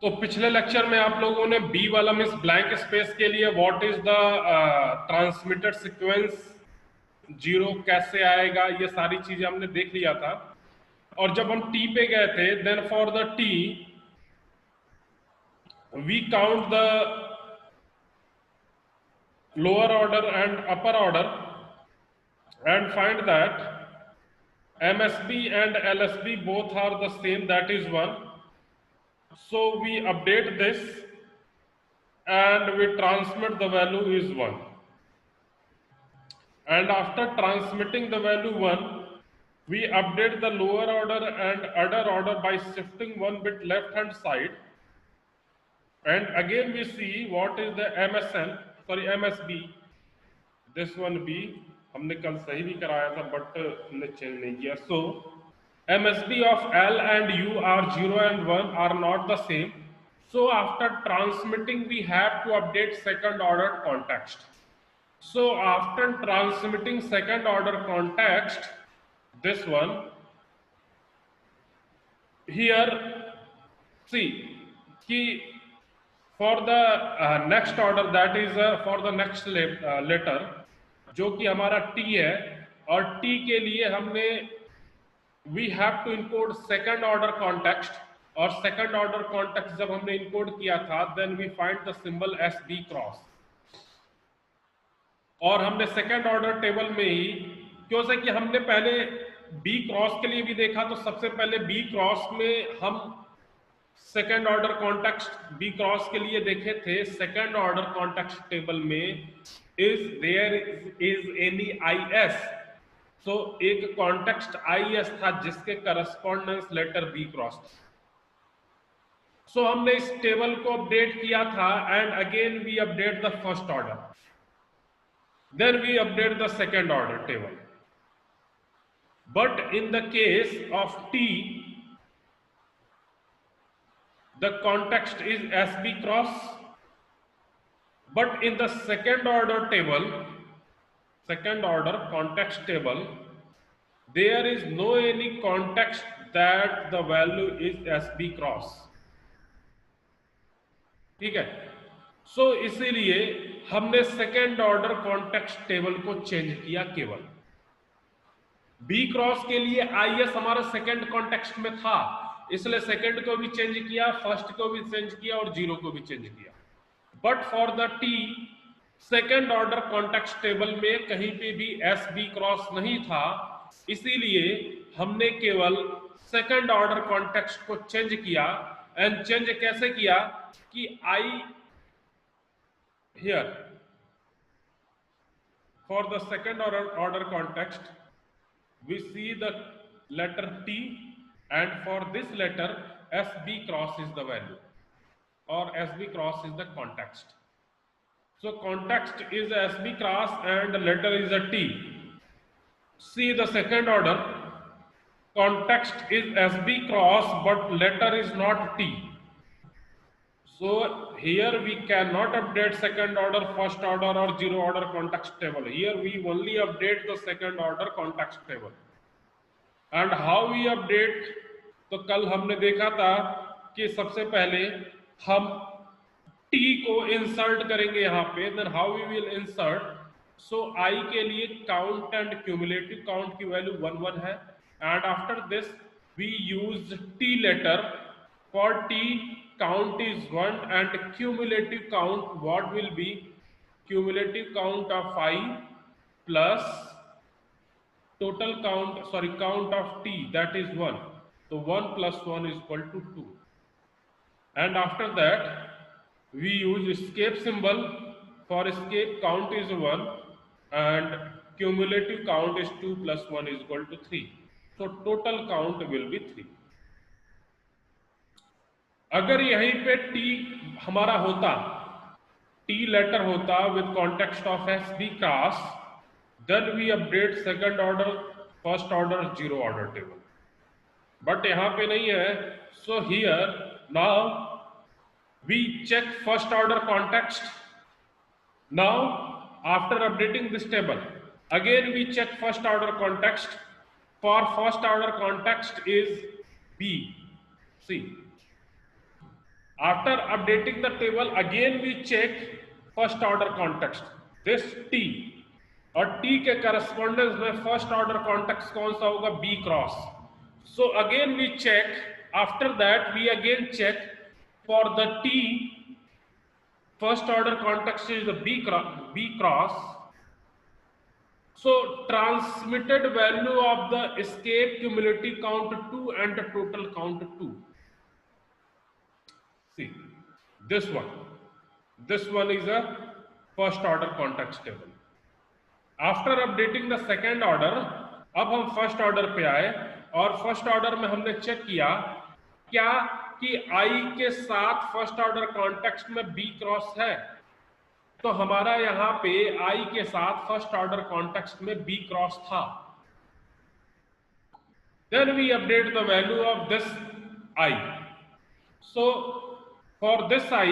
तो पिछले लेक्चर में आप लोगों ने बी वाला मीन्स ब्लैंक स्पेस के लिए what is the transmitted sequence zero कैसे आएगा, ये सारी चीजें हमने देख लिया था। और जब हम टी पे गए थे, then for the T we count the lower order and upper order and find that MSB and LSB both are the same, that is 1. So we update this and we transmit the value is 1. And after transmitting the value 1, we update the lower order and other order by shifting one bit left hand side. And again we see what is the MSB. This one B हमने कल सही भी कराया था but हमने change नहीं किया. So MSB of L and U are 0 and 1 are not the same. So after transmitting we have to update second order context. So after transmitting second order context, this one here, see कि for the next order, that is for the next letter जो कि हमारा T है, और T के लिए हमने we have to encode second order context, और second order context जब हमने encode किया था, then we find the symbol SB cross. और हमने सेकंड ऑर्डर टेबल में ही, क्यों से कि हमने पहले बी क्रॉस के लिए भी देखा, तो सबसे पहले बी क्रॉस में हम second order context B cross के लिए देखे थे. सेकंड ऑर्डर कॉन्टेक्स्ट टेबल में is there is any I S, तो एक कॉन्टेक्स्ट आई एस था जिसके correspondence letter B cross. So हमने इस टेबल को अपडेट किया था and again we update the first order, then we update the second order table. But in the case of T, the context is SB cross, but in the second order table, second order context table, there is no any context that the value is SB cross. ठीक है. सो इसीलिए हमने second order context table को change किया. केवल B cross के लिए I S हमारा सेकेंड कॉन्टेक्स्ट में था, इसलिए सेकेंड को भी चेंज किया, फर्स्ट को भी चेंज किया और जीरो को भी चेंज किया. But for the T second order context table में कहीं पे भी एस बी क्रॉस नहीं था, इसीलिए हमने केवल सेकेंड ऑर्डर कॉन्टेक्स्ट को चेंज किया. एंड चेंज कैसे किया कि आई here for the second order context we see the letter T, and for this letter SB cross is the value, or SB cross is the context. So context is SB cross and letter is a T. See the second order context is SB cross but letter is not T. So here we cannot update second order, first order or zero order context table. Here we only update the second order context table. And how we update, तो कल हमने देखा था कि सबसे पहले हम T को इंसर्ट करेंगे यहाँ पे. then how we will insert, so I के लिए count and cumulative count की वैल्यू 1 1 है. and after this we use T letter. for T count is 1 and cumulative count what will be? Cumulative count of I plus total count, count of T, that is 1. So 1 plus 1 is equal to 2. And after that we use escape symbol. For escape count is 1 and cumulative count is 2 plus 1 is equal to 3. So total count will be 3. अगर यहीं पे T हमारा होता, T letter होता with context of SB cross, then we update second order, first order, zero order table. But यहां पे नहीं है. So here now we check first order context. Now after updating this table again we check first order context. For first order context is B. See, After updating the table, again we check first order context. This T और T के correspondence में first order context कौन सा होगा? B cross. So again we check. After that we again check for the T. First order context is the B cross. So transmitted value of the escape cumulative count 2 and the total count 2. See this one. This one is a first order context table. After updating the second order, अब हम first order पे आए और first order में हमने check किया क्या कि आई के साथ फर्स्ट ऑर्डर कॉन्टेक्स्ट में बी क्रॉस है, तो हमारा यहां पे आई के साथ फर्स्ट ऑर्डर कॉन्टेक्स्ट में बी क्रॉस था. Then we update the value of this I. So for this I,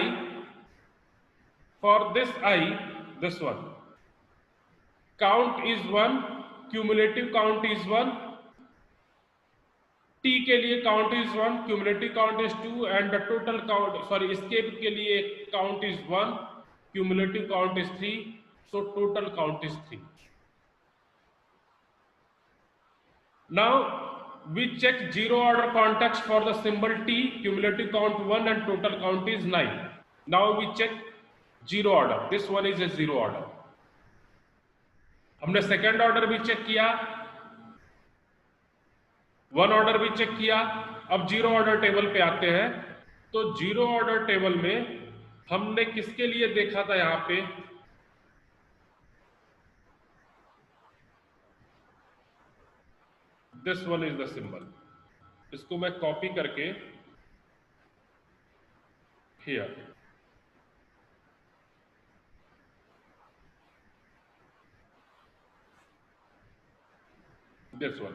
this one, count is 1, cumulative count is 1, T के लिए count is 1, cumulative count is 2 and the total count, sorry, escape के लिए count is 1, cumulative count is 3, so total count is 3. Now we check zero order context for the symbol T, cumulative count 1 and total count is 9. Now we check zero order. This one is a zero order. हमने second order भी check किया, one order भी check किया. अब zero order table पे आते हैं. तो जीरो ऑर्डर टेबल में हमने किसके लिए देखा था? यहां पे this one is the symbol. इसको मैं कॉपी करके हियर, दिस वन.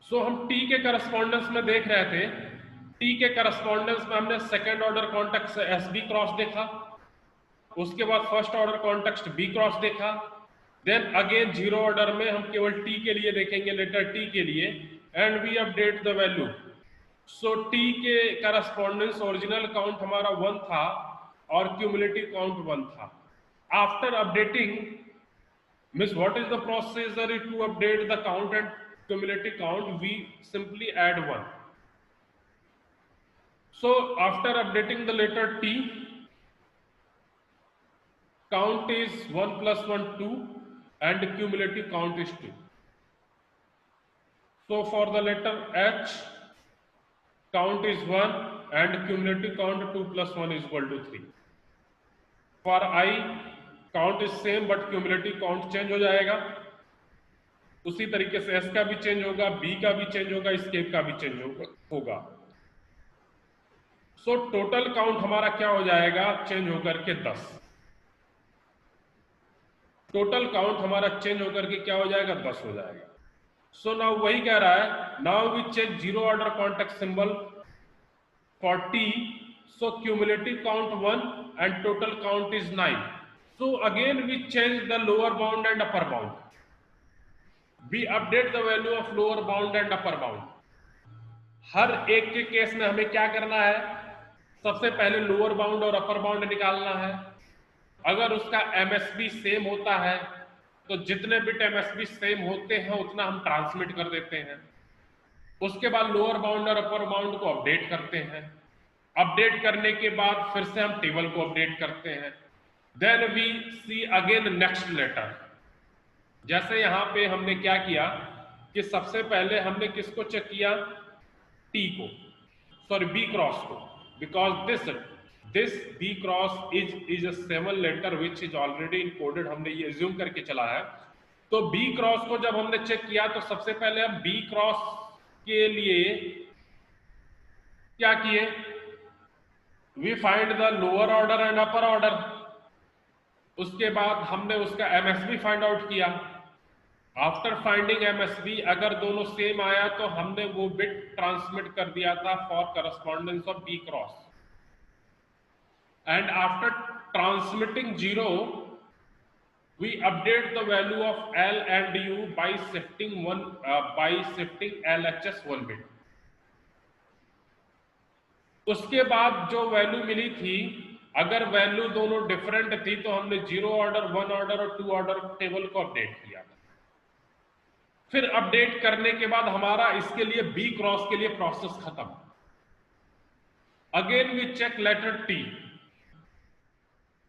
सो हम टी के करस्पॉन्डेंस में देख रहे थे. टी के करस्पॉन्डेंस में हमने second order context S B cross देखा, उसके बाद first order context B cross देखा. देन अगेन जीरो ऑर्डर में हम केवल टी के लिए देखेंगे, लेटर टी के लिए, and we update the value. So T के करस्पॉन्डेंस ओरिजिनल काउंट हमारा 1 था और क्यूमुलेटिव काउंट 1 था. After updating means what is the procedure to update the count and cumulative count? We simply add 1. So after updating the letter T, count is 1 plus 1 2 and cumulative count is 2. So for the letter H, count is 1 and cumulative count 2 plus 1 is equal to 3. For I, count is same but cumulative count change हो जाएगा. उसी तरीके से S का भी change होगा, B का भी चेंज होगा, एस्केप का भी चेंज होगा. सो टोटल काउंट हमारा क्या हो जाएगा? चेंज होकर के 10. टोटल काउंट हमारा चेंज होकर के क्या हो जाएगा? 10 हो जाएगा. सो नाउ वही कह रहा है, now we check zero order context symbol for T. So cumulative count 1 and total count is 9. So again we change the lower bound and upper bound. We update the value of lower bound and upper bound. हर एक के case में हमें क्या करना है? सबसे पहले lower bound और अपर बाउंड निकालना है. अगर उसका एमएसबी सेम होता है तो जितने बिट एमएसबी सेम होते हैं उतना हम ट्रांसमिट कर देते हैं. उसके बाद लोअर बाउंड और अपर बाउंड को अपडेट करते हैं. अपडेट करने के बाद फिर से हम टेबल को अपडेट करते हैं. Then we see again next letter. जैसे यहां पे हमने क्या किया कि सबसे पहले हमने किसको चेक किया? T को, सॉरी B क्रॉस को, because this B cross is a 7 letter which is already encoded. हमने ये assume करके चला है. तो B क्रॉस को जब हमने चेक किया तो सबसे पहले हम B क्रॉस के लिए क्या किए? We find the lower order and upper order. उसके बाद हमने उसका एमएसबी फाइंड आउट किया. आफ्टर फाइंडिंग एमएसबी अगर दोनों सेम आया तो हमने वो बिट ट्रांसमिट कर दिया था for correspondence of B cross. And after transmitting 0 we update the value of L and U by shifting LHS 1 bit. उसके बाद जो वैल्यू मिली थी, अगर वैल्यू दोनों डिफरेंट थी तो हमने 0 ऑर्डर, 1 ऑर्डर और 2 ऑर्डर टेबल को अपडेट किया। फिर अपडेट करने के बाद हमारा इसके लिए बी क्रॉस के लिए प्रोसेस खत्म। Again we check letter T.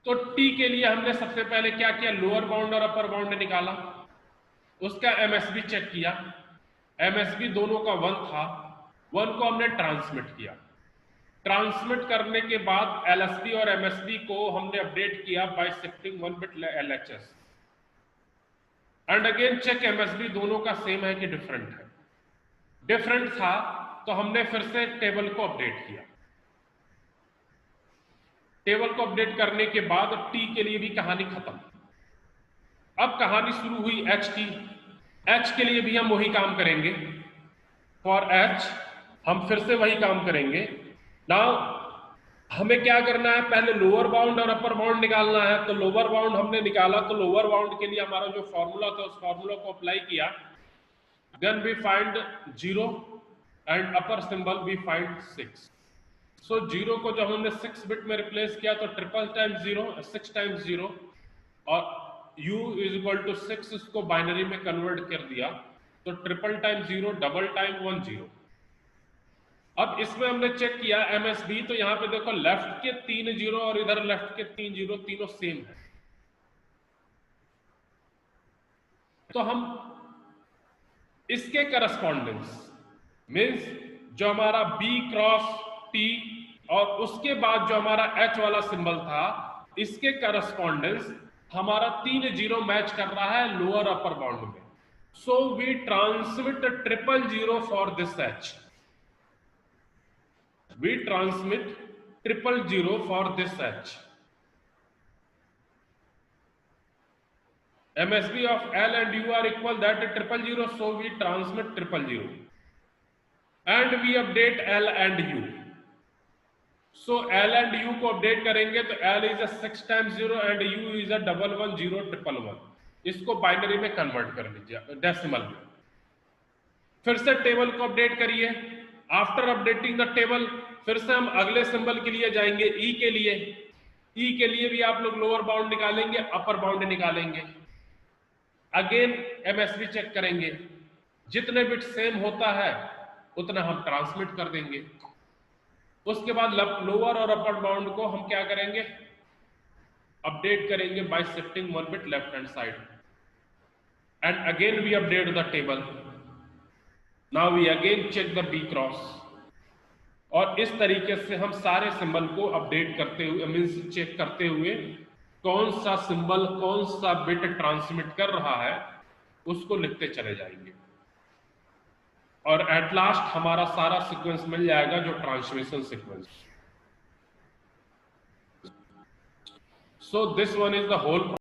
तो टी के लिए हमने सबसे पहले क्या किया, लोअर बाउंड और अपर बाउंड निकाला, उसका एमएसबी चेक किया, एमएसबी दोनों का 1 था, 1 को हमने ट्रांसमिट किया। ट्रांसमिट करने के बाद एलएसबी और एमएसबी को हमने अपडेट किया by shifting 1 bit LHS and again check MSB दोनों का सेम है कि डिफरेंट है। डिफरेंट था तो हमने फिर से टेबल को अपडेट किया। टेबल को अपडेट करने के बाद टी के लिए भी कहानी खत्म। अब कहानी शुरू हुई एच की। एच के लिए भी हम वही काम करेंगे। फॉर एच हम फिर से वही काम करेंगे। नाउ हमें क्या करना है, पहले लोअर बाउंड और अपर बाउंड निकालना है। तो लोअर बाउंड हमने निकाला, तो लोअर बाउंड के लिए हमारा जो फॉर्मूला था उस फॉर्मूला को अप्लाई किया। Then we find 0 and upper symbol we find 6। So 0 को जब हमने 6 बिट में रिप्लेस किया तो ट्रिपल टाइम्स 0, 6 टाइम्स 0 और u इज इक्वल टू 6 इसको बाइनरी में कन्वर्ट कर दिया तो ट्रिपल टाइम 0, डबल टाइम 1 0। अब इसमें हमने चेक किया एमएसबी, तो यहां पे देखो लेफ्ट के 3 0 और इधर लेफ्ट के 3 0 तीनों सेम है। तो हम इसके करस्पॉन्डेंस मीन्स जो हमारा बी क्रॉस टी और उसके बाद जो हमारा एच वाला सिंबल था, इसके करस्पॉन्डेंस हमारा 3 0 मैच कर रहा है लोअर अपर बाउंड में। So we transmit 000 for this H. We transmit 000 for this H. MSB of L and U are equal, that is 000, so we transmit 000. And we update L and U. So L and U को update करेंगे तो L is a 6 times 0 and U is a 110 इसको binary में convert कर लीजिए decimal में। फिर से टेबल को अपडेट करिए। आफ्टर अपडेटिंग द टेबल फिर से हम अगले सिंबल के लिए जाएंगे, ई के लिए। ई के लिए भी आप लोग लोअर बाउंड निकालेंगे, अपर बाउंड निकालेंगे। अगेन एमएसबी चेक करेंगे, जितने बिट सेम होता है उतना हम ट्रांसमिट कर देंगे। उसके बाद लोअर और अपर बाउंड को हम क्या करेंगे, अपडेट करेंगे by shifting 1 bit left hand side and again we update the table. Now we again check the B cross. और इस तरीके से हम सारे सिंबल को अपडेट करते हुए मींस चेक करते हुए कौन सा सिंबल कौन सा बिट ट्रांसमिट कर रहा है उसको लिखते चले जाएंगे और एट लास्ट हमारा सारा सीक्वेंस मिल जाएगा जो transmission sequence. So this one is the whole